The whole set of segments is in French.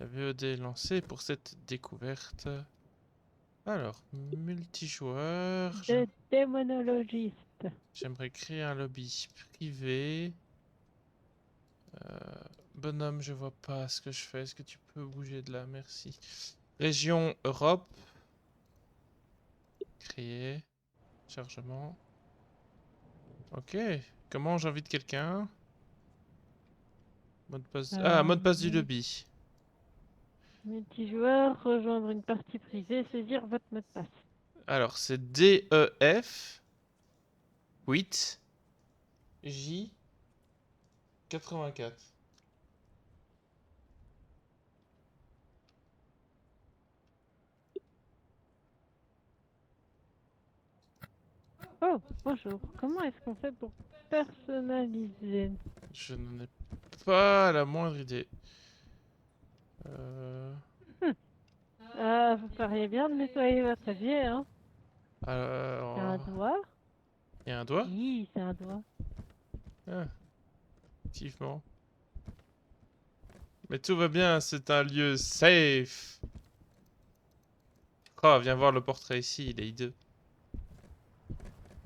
La VOD est lancée pour cette découverte. Alors, multijoueur. Le démonologiste. J'aimerais créer un lobby privé. Euh, Bonhomme, je vois pas ce que je fais. Est-ce que tu peux bouger de là? Merci. Région Europe. Créer. Chargement. Ok. Comment j'invite quelqu'un? Mot de passe. Ah, mot de passe du lobby. Multijoueur, rejoindre une partie privée, saisir votre mot de passe. Alors, c'est DEF 8 J 84. Oh, bonjour. Comment est-ce qu'on fait pour personnaliser? Je n'en ai pas la moindre idée. Euh... Vous feriez bien de nettoyer votre évier, hein? C'est un Alors... doigt? Il y a un doigt? Oui, c'est un doigt. Ah, effectivement. Mais tout va bien, c'est un lieu safe. Oh, viens voir le portrait ici, il est hideux.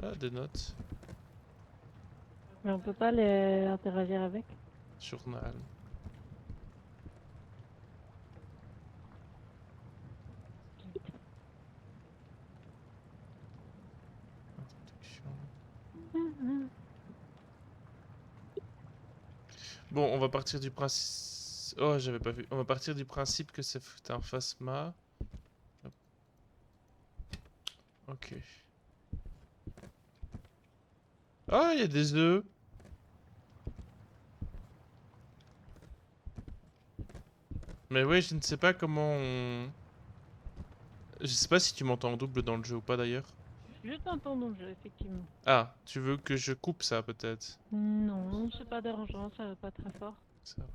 Ah, des notes. Mais on peut pas les interagir avec. Journal. Introduction. Bon, on va partir du principe... Oh, j'avais pas vu. On va partir du principe que c'est un phasma. Hop. Ok. Ah, il y a des œufs. Mais oui, je ne sais pas comment on... Je sais pas si tu m'entends en double dans le jeu ou pas d'ailleurs. Je t'entends dans le jeu, effectivement. Ah, tu veux que je coupe ça peut-être? Non, c'est pas dérangeant, ça va pas très fort. Ça va.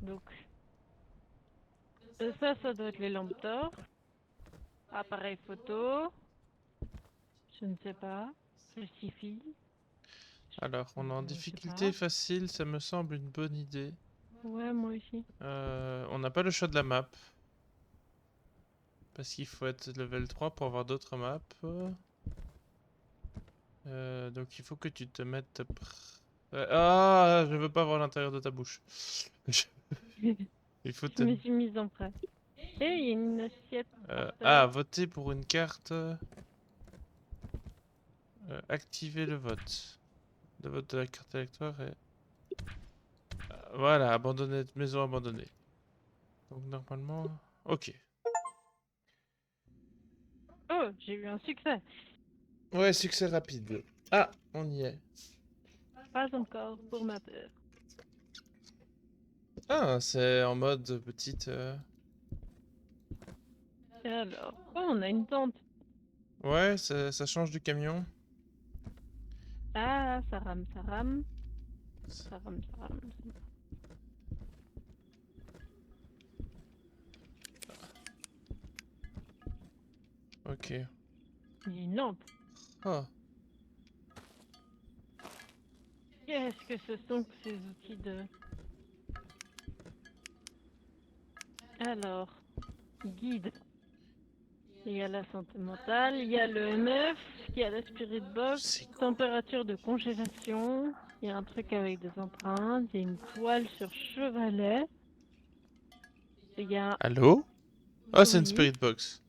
Donc, ça doit être les lampes torches. Appareil photo. Je ne sais pas. Crucifix. Alors, on est en Je sais difficulté pas. facile, ça me semble une bonne idée. Ouais, moi aussi. On n'a pas le choix de la map. Parce qu'il faut être level 3 pour avoir d'autres maps. Donc il faut que tu te mettes... Ah, je veux pas voir l'intérieur de ta bouche. Il faut Je te... me suis mise en prêt. Et il y a une assiette par Ah, terre. voter pour une carte. Activer le vote. Le vote de la carte électorale est... Voilà, abandonner, maison abandonnée. Donc normalement... Ok. Oh, j'ai eu un succès. Ouais, succès rapide. Ah, on y est. Pas encore pour ma peur. Ah, c'est en mode petite... Et alors, oh, on a une tente. Ouais, ça change du camion. Ah, ça rame, ça rame. Ça rame, ça rame. Ok. Il y a une lampe. Ah, Qu'est-ce que ce sont que ces outils de... Alors, guide. Il y a la santé mentale, il y a le MF, il y a la spirit box, c'est quoi? température de congélation, il y a un truc avec des empreintes, il y a une toile sur chevalet, il y a, Allô? Ah, c'est une oui, spirit box.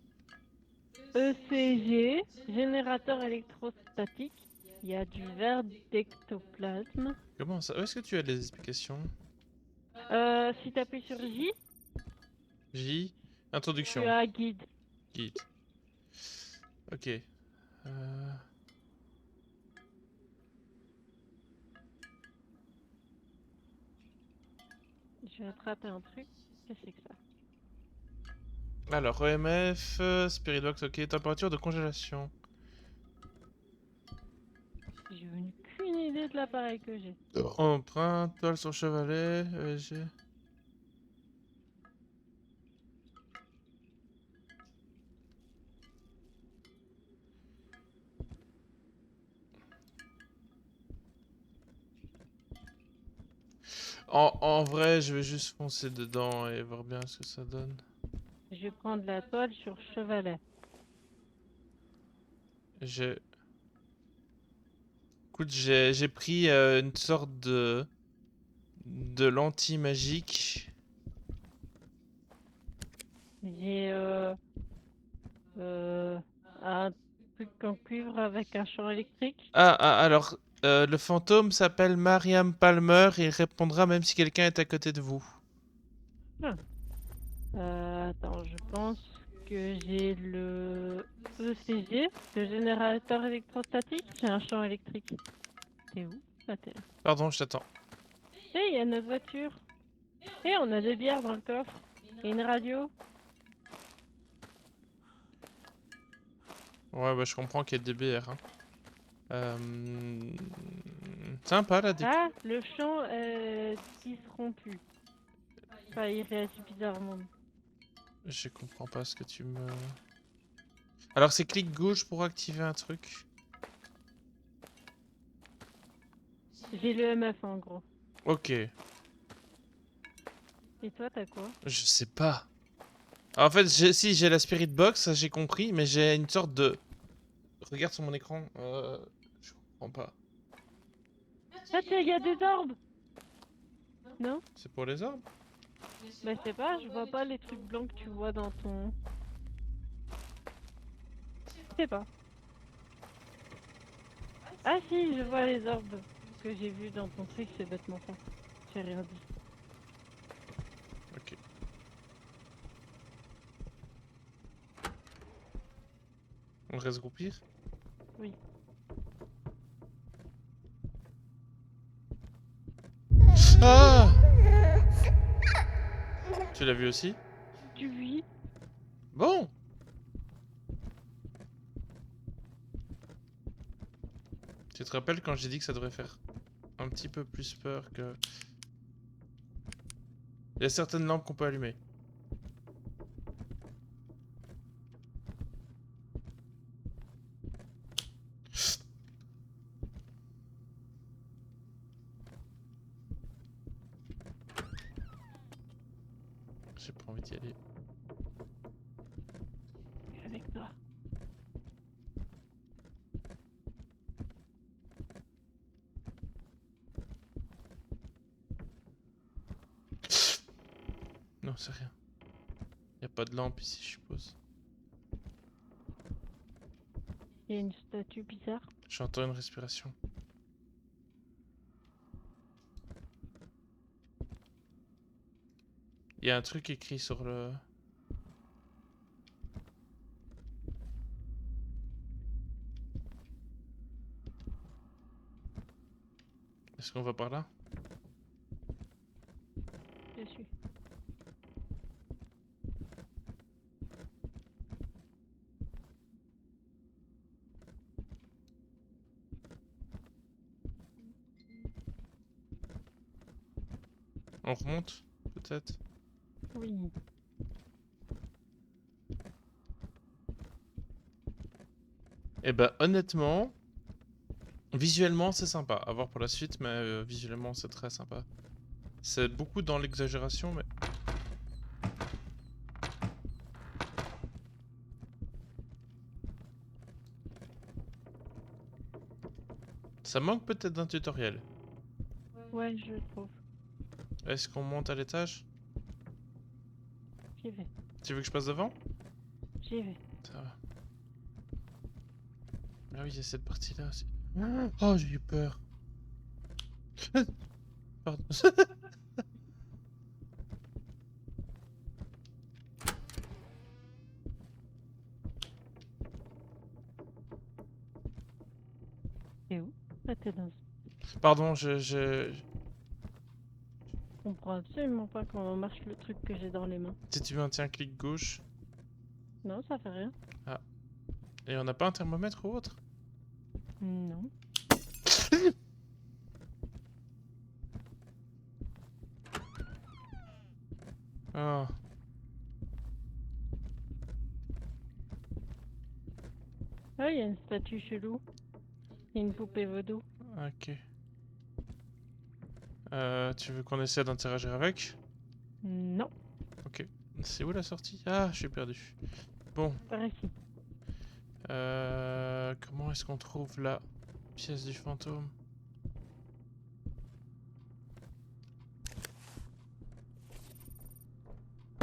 ECG, générateur électrostatique, il y a du verre d'ectoplasme. Comment ça? Où est-ce que tu as les explications? Si tu appuies sur J, J. tu Introduction. as guide. Guide. Ok. Je vais attraper un truc. Qu'est-ce que c'est que ça? Alors, EMF, Spirit Box, ok. Température de congélation. J'ai aucune idée de l'appareil que j'ai. Empreinte, toile sur chevalet, ESG. En vrai, je vais juste foncer dedans et voir bien ce que ça donne. Je vais prendre la toile sur chevalet. J'ai... Écoute, j'ai pris une sorte de lentille magique. J'ai euh, un truc en cuivre avec un champ électrique. Alors, le fantôme s'appelle Mariam Palmer et il répondra même si quelqu'un est à côté de vous. Ah. Attends, je pense que j'ai le ECG, le générateur électrostatique. J'ai un champ électrique. T'es où? Ah, t'es là. Pardon, je t'attends. Hé, il y a notre voiture. Hé, on a des bières dans le coffre. Et une radio. Ouais, bah je comprends qu'il y ait des BR. Hein. Euh... Sympa la déco. Ah, le champ disrompu. Enfin, il réagit bizarrement. Je comprends pas ce que tu me... Alors c'est clic gauche pour activer un truc. J'ai le MF en gros. Ok, Et toi, t'as quoi? je sais pas. En fait, si j'ai la Spirit Box, ça j'ai compris, mais j'ai une sorte de... Regarde sur mon écran. Je comprends pas. Ah, tiens, il y a des orbes! Non? C'est pour les orbes? Bah, je sais pas, je vois pas les trucs blancs que tu vois dans ton. Je sais pas. Ah, si, je vois les orbes que j'ai vus dans ton truc, c'est bêtement ça. J'ai rien dit. Ok. On reste groupir? Oui. Ah! Tu l'as vu aussi? Tu vis? Bon! Tu te rappelles quand j'ai dit que ça devrait faire un petit peu plus peur que... Il y a certaines lampes qu'on peut allumer. J'ai pas envie d'y aller. Avec toi. Non, c'est rien. Y a pas de lampe ici, je suppose. Il y a une statue bizarre. J'entends une respiration. Il y a un truc écrit sur le... Est-ce qu'on va par là? Je suis. On remonte? Peut-être? Oui. Eh ben, honnêtement... Visuellement, c'est sympa. À voir pour la suite, mais visuellement, c'est très sympa. C'est beaucoup dans l'exagération, mais... Ça manque peut-être d'un tutoriel. Ouais, je trouve. Est-ce qu'on monte à l'étage? J'y vais. Tu veux que je passe devant? J'y vais. Ça va. Ah oui, il y a cette partie-là aussi. Oh, j'ai eu peur. Pardon. T'es où? Ah, t'es dans. Pardon, Je comprends absolument pas comment marche le truc que j'ai dans les mains. Si tu maintiens clic gauche... Non, ça fait rien. Ah. Et on n'a pas un thermomètre ou autre? Non. Ah. Ah, il y a une statue chelou. Il y a une poupée vaudou. Ok. Tu veux qu'on essaie d'interagir avec? Non, Ok. C'est où la sortie? Ah, je suis perdu. Bon. par ici. Comment est-ce qu'on trouve la pièce du fantôme?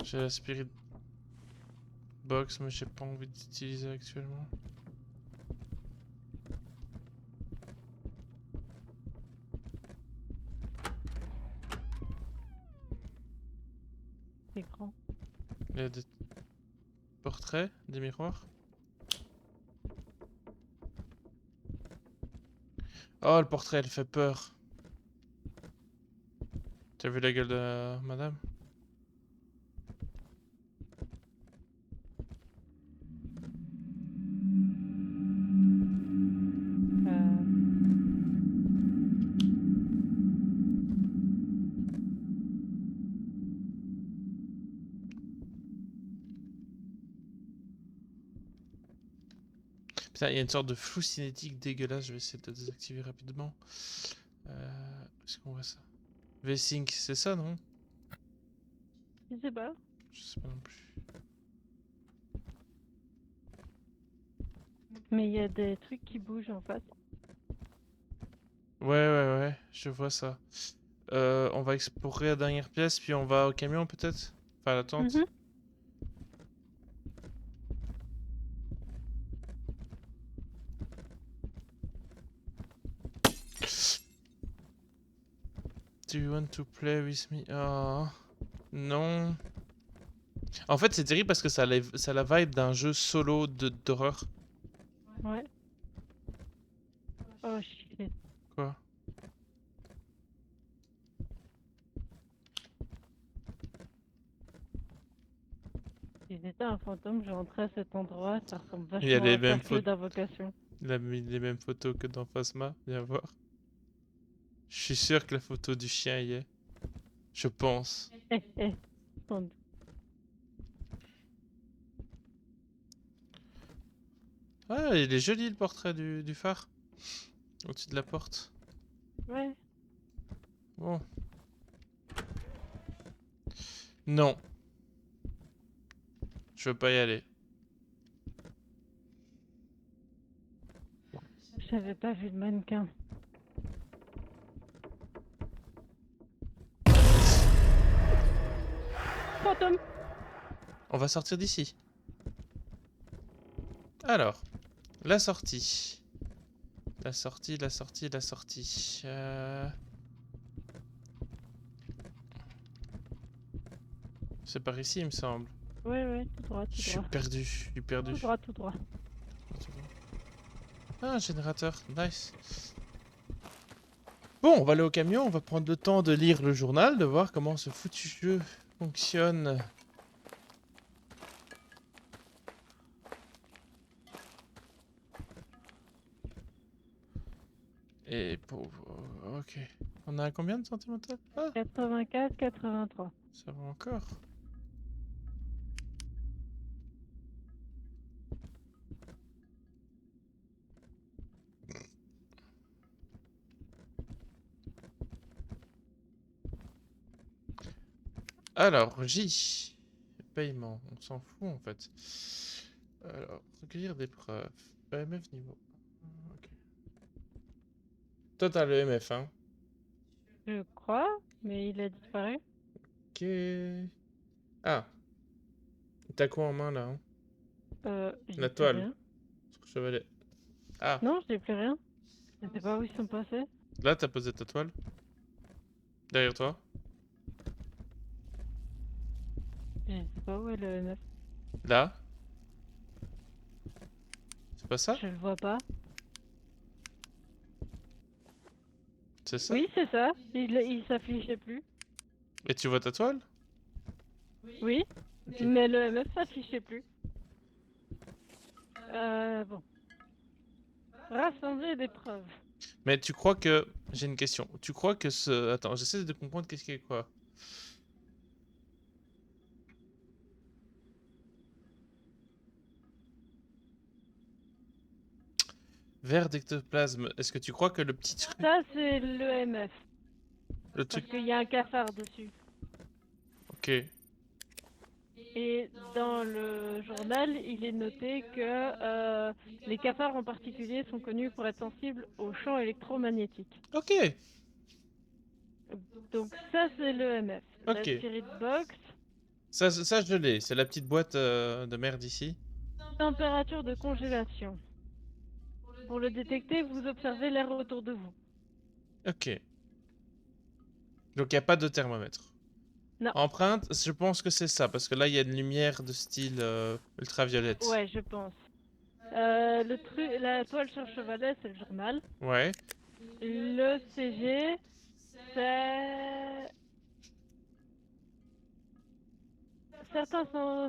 J'ai la spirit box, mais j'ai pas envie d'utiliser actuellement. C'est grand. Il y a des portraits, des miroirs. Oh, le portrait, elle fait peur. T'as vu la gueule de madame? Euh, Putain, il y a une sorte de flou cinétique dégueulasse. Je vais essayer de le désactiver rapidement. Est-ce qu'on voit ça? V-Sync, c'est ça, non? je sais pas. Je sais pas non plus. Mais il y a des trucs qui bougent en face. Ouais, je vois ça. On va explorer la dernière pièce, puis on va au camion peut-être? Enfin, à la tente. Mhm. Do you want to play with me? Ah, non. En fait, c'est terrible parce que ça a la vibe d'un jeu solo d'horreur. Ouais. Oh shit. Quoi? Si j'étais un fantôme, je rentrais à cet endroit, ça ressemble Il y a vachement à les un mêmes cercle photos. d'invocation. Il a mis les mêmes photos que dans Phasma. Viens voir. Je suis sûr que la photo du chien y est. Je pense. Eh, eh. Sans- Ah, il est joli le portrait du phare. Au-dessus de la porte. Ouais. Bon. Non. Je veux pas y aller. J'avais pas vu de mannequin. Fantôme! On va sortir d'ici. Alors. La sortie. La sortie, la sortie, la sortie. C'est par ici, il me semble. Ouais, ouais, tout droit, Je tout suis droit. perdu. Je suis perdu. Tout droit, tout droit. Ah, un générateur. Nice. Bon, on va aller au camion. On va prendre le temps de lire le journal, de voir comment ce foutu jeu fonctionne. Et pour... Ok. On a combien de sentimental? Ah, 84, 83. ça va encore. Alors, J. Paiement. On s'en fout en fait. Alors, recueillir des preuves. EMF niveau 1. Ok. Toi, t'as le MF, hein? Je crois, mais il a disparu. Ok. Ah, t'as quoi en main là, hein? J'ai La plus toile. rien. Sur chevalet. Ah, Non, j'ai plus rien. Je sais pas où ils sont passés. là, t'as posé ta toile. Derrière toi. Je sais pas où est le 9. Là. C'est pas ça? Je le vois pas. C'est ça? Oui, c'est ça. Il s'affichait plus. Et tu vois ta toile? Oui, Ok. mais le MF s'affichait plus. Bon. Rassembler des preuves. Mais tu crois que... J'ai une question. Tu crois que ce... Attends, j'essaie de comprendre qu'est-ce qu'il y a quoi. Verre d'ectoplasme. Est-ce que tu crois que le petit truc... Ça, c'est le MF. Le Parce truc... qu'il y a un cafard dessus. Ok. Et dans le journal, il est noté que les cafards en particulier sont connus pour être sensibles aux champs électromagnétiques. Ok. Donc ça, c'est l'EMF. La Ok. Spirit Box, Ça je l'ai. C'est la petite boîte de merde ici. température de congélation. Pour le détecter, vous observez l'air autour de vous. Ok. Donc il n'y a pas de thermomètre. Non. Empreinte, je pense que c'est ça. Parce que là, il y a une lumière de style ultraviolette. Ouais, je pense. La toile sur chevalet, c'est le journal. Ouais. Le CG, c'est... Certains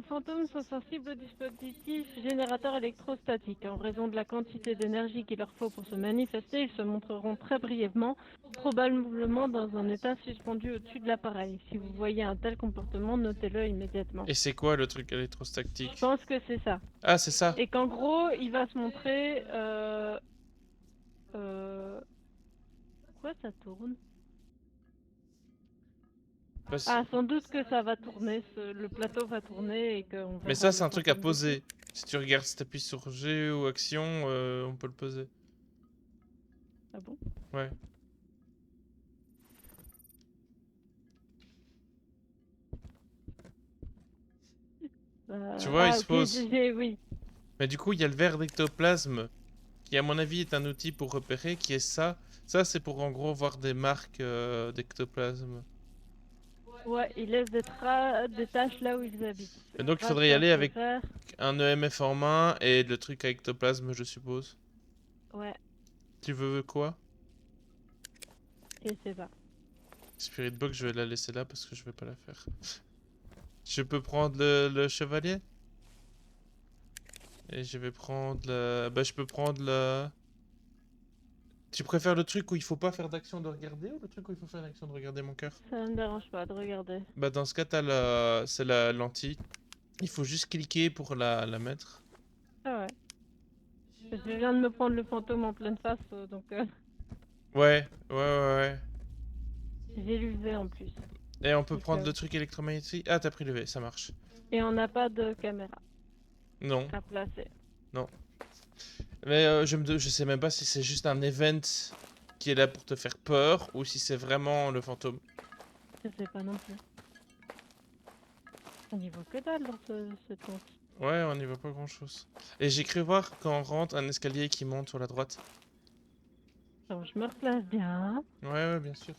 fantômes sont sensibles aux dispositifs générateurs électrostatiques. En raison de la quantité d'énergie qu'il leur faut pour se manifester, ils se montreront très brièvement, probablement dans un état suspendu au-dessus de l'appareil. Si vous voyez un tel comportement, notez-le immédiatement. Et c'est quoi le truc Je électrostatique? pense que c'est ça. Ah, c'est ça. Et qu'en gros, il va se montrer... Pourquoi ça tourne? Parce- Ah, sans doute que ça va tourner, le plateau va tourner et qu'on Mais verra ça, le c'est un truc à fantôme dessus. poser. Si tu regardes, si t'appuies sur G ou action, on peut le poser. Ah bon? Ouais. Tu vois, il Ah se ok, pose. oui. Mais du coup, il y a le verre d'ectoplasme, qui à mon avis est un outil pour repérer, qui est ça. Ça, c'est pour en gros voir des marques d'ectoplasme. Ouais, ils laissent des taches là où ils habitent. Et donc, il Grâce faudrait y à aller ce avec verre, un EMF en main et le truc à ectoplasme, je suppose. ouais, Tu veux quoi? je sais pas. Spirit Box, je vais la laisser là parce que je vais pas la faire. Je peux prendre le chevalier? Et je vais prendre le... Bah, je peux prendre le... Tu préfères le truc où il faut pas faire d'action de regarder ou le truc où il faut faire l'action de regarder mon cœur? Ça ne me dérange pas de regarder. Bah, dans ce cas, t'as la... c'est la lentille. Il faut juste cliquer pour la mettre. Ah ouais. Je viens de me prendre le fantôme en pleine face, donc Ouais. j'ai lu le V en plus. Et on peut Donc, prendre le truc électromagnétique. Ah, t'as pris le V, ça marche. et on n'a pas de caméra Non, à placer. non. Mais je sais même pas si c'est juste un event qui est là pour te faire peur ou si c'est vraiment le fantôme. Je sais pas non plus. On n'y voit que dalle dans cette compte. Ouais, on n'y voit pas grand chose. Et j'ai cru voir quand on rentre un escalier qui monte sur la droite. Donc je me replace bien. Ouais, bien sûr.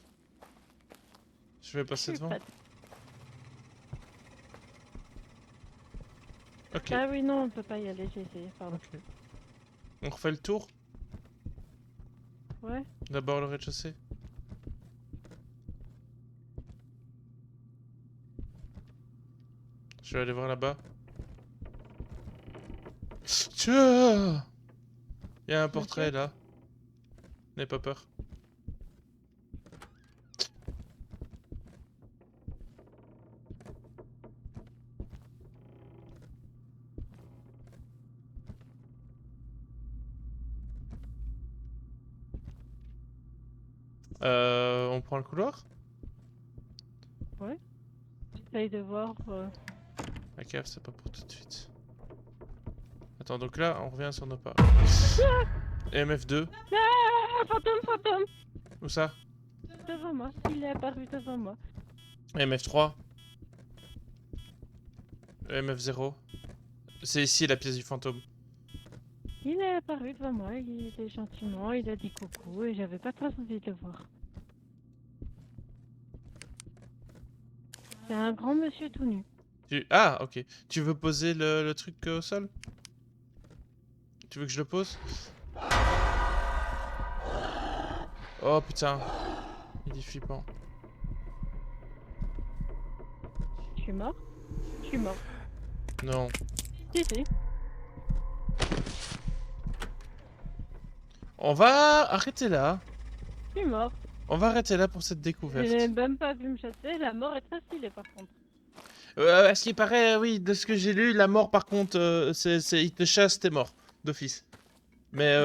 Je vais Je passer suis devant. prête. Ok. Ah oui, non, on peut pas y aller, j'ai essayé, pardon. Ok. On refait le tour. Ouais. D'abord le rez-de-chaussée. Je vais aller voir là-bas. Tiens! Il y a un portrait là. N'aie pas peur. On prend le couloir? Ouais. J'essaye de voir. La cave, c'est pas pour tout de suite. Attends, donc là, on revient sur nos pas. MF2. Ah, fantôme! Où ça? Devant moi, il est apparu devant moi. MF3. MF0. C'est ici la pièce du fantôme. Il est apparu devant moi, il était gentiment, il a dit coucou et j'avais pas très envie de le voir. C'est un grand monsieur tout nu. Ah, ok. Tu veux poser le truc au sol? Tu veux que je le pose? Oh putain. Il est flippant. Je suis mort? Je suis mort. Non. Si. On va arrêter là. Je suis mort. On va arrêter là pour cette Je découverte. n'ai même pas vu me chasser, la mort est très stylée par contre. À ce qui paraît, oui, de ce que j'ai lu, la mort par contre, il te chasse, t'es mort. D'office. Mais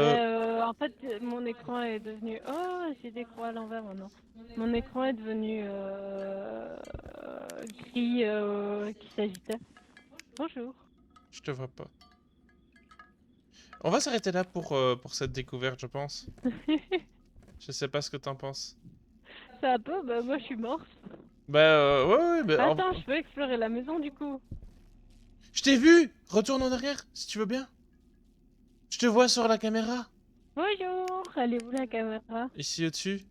En fait, mon écran est devenu... Oh, j'ai des croix à l'envers maintenant. Mon écran est devenu gris qui s'agitait. Bonjour. Je te vois pas. On va s'arrêter là pour cette découverte, je pense. Je sais pas ce que t'en penses. Ça peut, bah moi je suis morte. Bah, ouais, bah, Attends, je peux explorer la maison du coup. je t'ai vu! Retourne en arrière, si tu veux bien. Je te vois sur la caméra. Bonjour, elle est où la caméra? Ici au-dessus.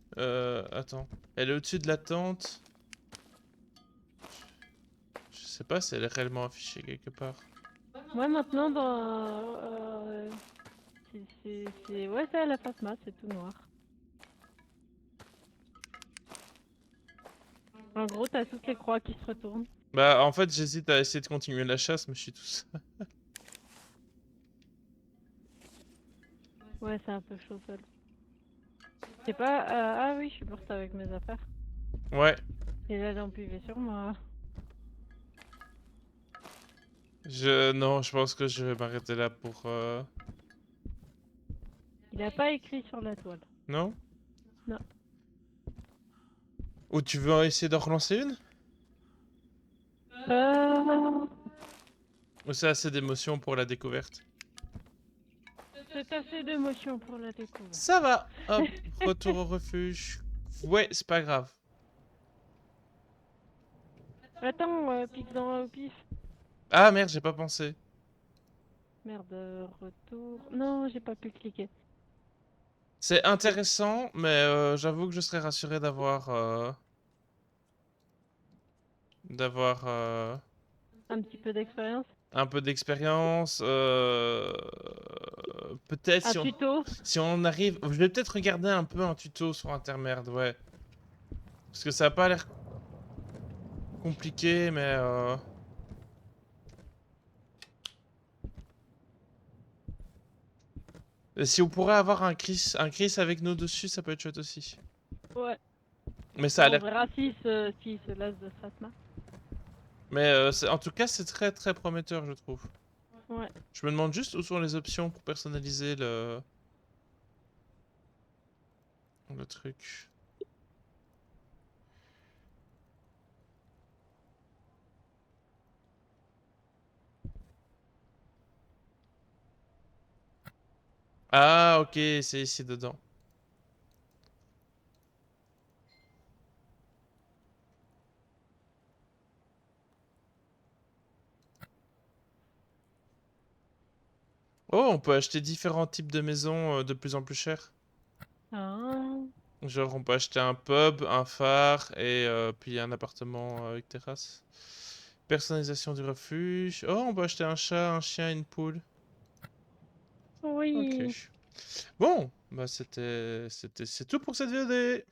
Attends. Elle est au-dessus de la tente. Je sais pas si elle est réellement affichée quelque part. Moi maintenant dans... Ouais, c'est à la face mat, c'est tout noir. En gros, t'as toutes les croix qui se retournent. Bah, en fait, j'hésite à essayer de continuer la chasse, mais je suis tout seul. Ouais, c'est un peu chaud seul. C'est pas... Ah oui, je suis morte avec mes affaires. Ouais. Et là, j'en puivais sur moi. Non, je pense que je vais m'arrêter là pour... Il a pas écrit sur la toile. Non? Non. Ou tu veux essayer d'en relancer une? Ou c'est assez d'émotion pour la découverte? C'est assez d'émotion pour la découverte. Ça va. Hop, retour au refuge. Ouais, c'est pas grave. Attends, pique dans au pif. Ah merde, j'ai pas pensé. Merde, retour... Non, j'ai pas pu cliquer. C'est intéressant, mais j'avoue que je serais rassuré d'avoir... Un petit peu d'expérience. un peu d'expérience. Peut-être Un tuto. si on arrive... Je vais peut-être regarder un peu un tuto sur Intermerde, ouais. Parce que ça a pas l'air compliqué, mais... Et si on pourrait avoir un Chris avec nous dessus, ça peut être chouette aussi. Ouais. Mais ça a On l'air... verra s'il se lasse de Fatma. Mais en tout cas, c'est très très prometteur, je trouve. Ouais. Je me demande juste où sont les options pour personnaliser le truc. Ah, ok, c'est ici dedans. Oh, on peut acheter différents types de maisons de plus en plus chères. Ah. Genre, on peut acheter un pub, un phare et puis un appartement avec terrasse. Personnalisation du refuge. Oh, on peut acheter un chat, un chien et une poule. Oui. Ok. Bon, bah c'est tout pour cette VOD.